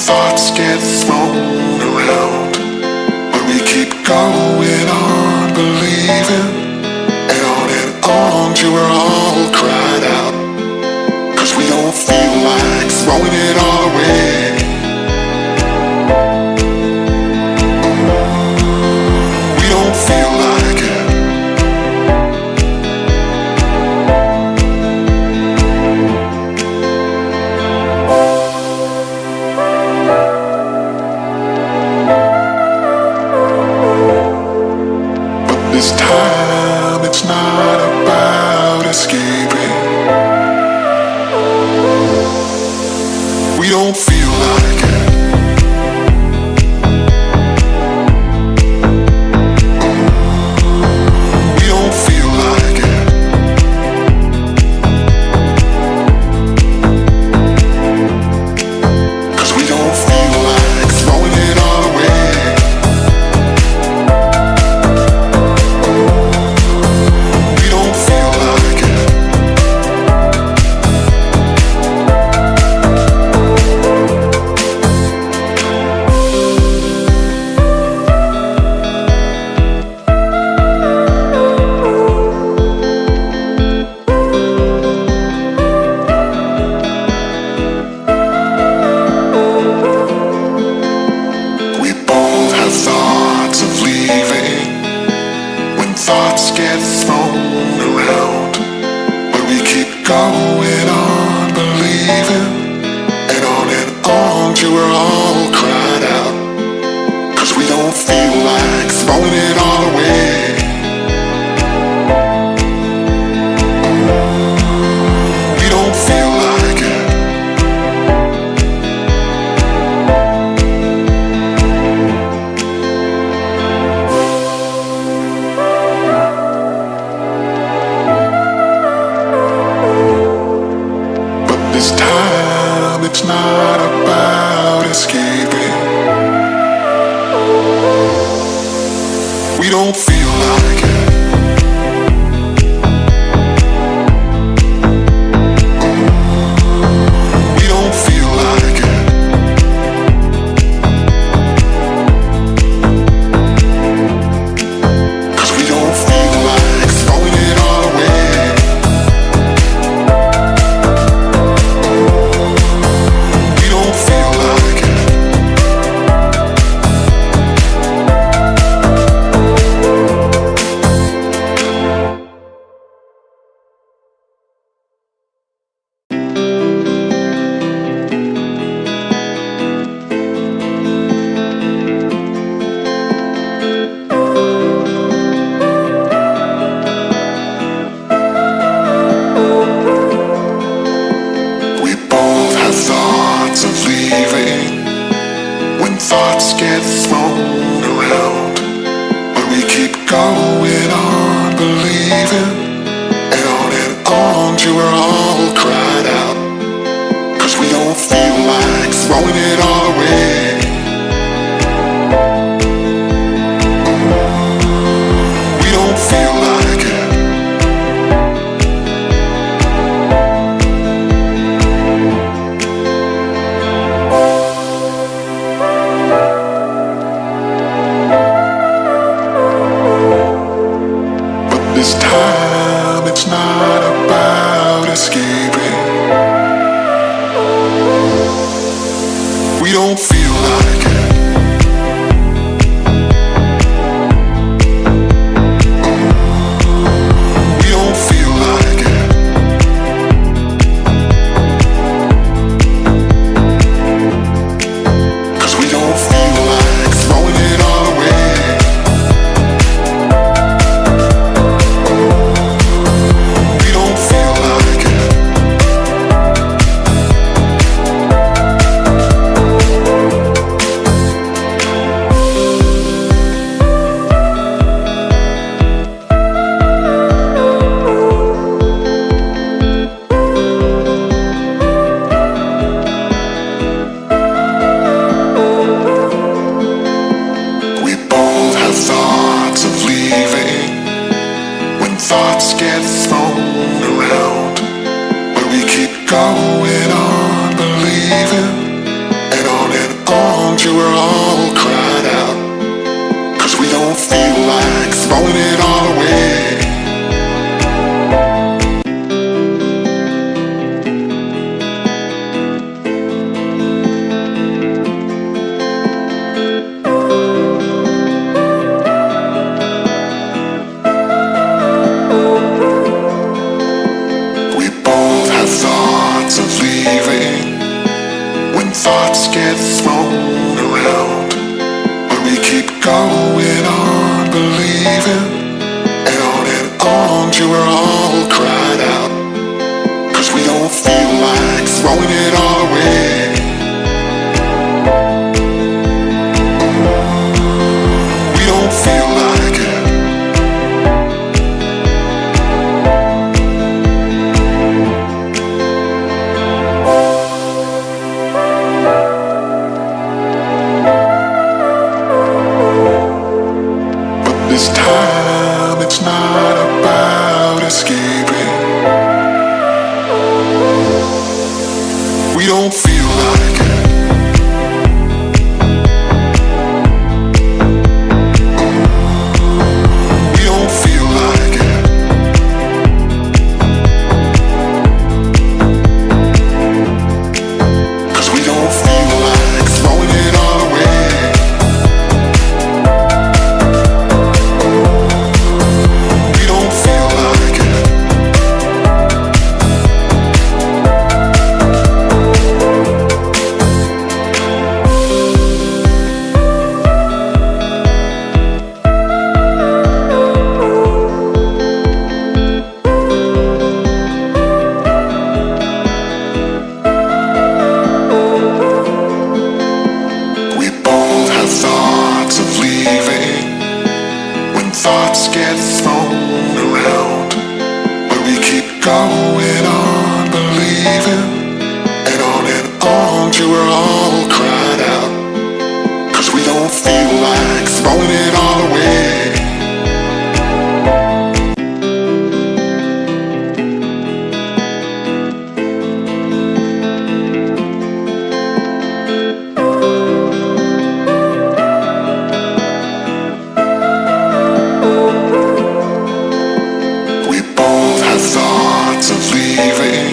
Thoughts get thrown around, but we keep going on believing, and on till we're all cried out, 'cause we don't feel like throwing it all away. We don't feel like it. This time it's not about escaping. We don't feel like it. We don't feel like it. 'Cause we don't feel like throwing it all away. Thoughts get thrown around, but we keep going on believing, and on till we're all cried out, 'cause we don't feel like throwing it all away. We don't feel like it. This time it's not about escaping. We don't feel like it. We don't feel like it. 'Cause we don't feel like throwing it all away. Thoughts get thrown around, but we keep going on believing, and on till we're all cried out, 'cause we don't feel like throwing it all away. We don't feel like it. This time it's not about escaping. We don't feel get thrown around, but we keep going on believing, and on till we're all cried out. 'Cause we don't feel like throwing it all away. Thoughts get thrown around, but we keep going on believing, and on till we're all cried out. 'Cause we don't feel like throwing it all away. We don't feel like it. This time it's not about escaping. We don't feel like it. We don't feel like it. 'Cause we don't feel like throwing it all away. Thoughts get thrown around, but we keep going on believing, and on till we're all cried out. 'Cause we don't feel like throwing it all away. Thoughts of leaving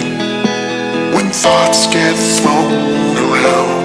when thoughts get thrown around.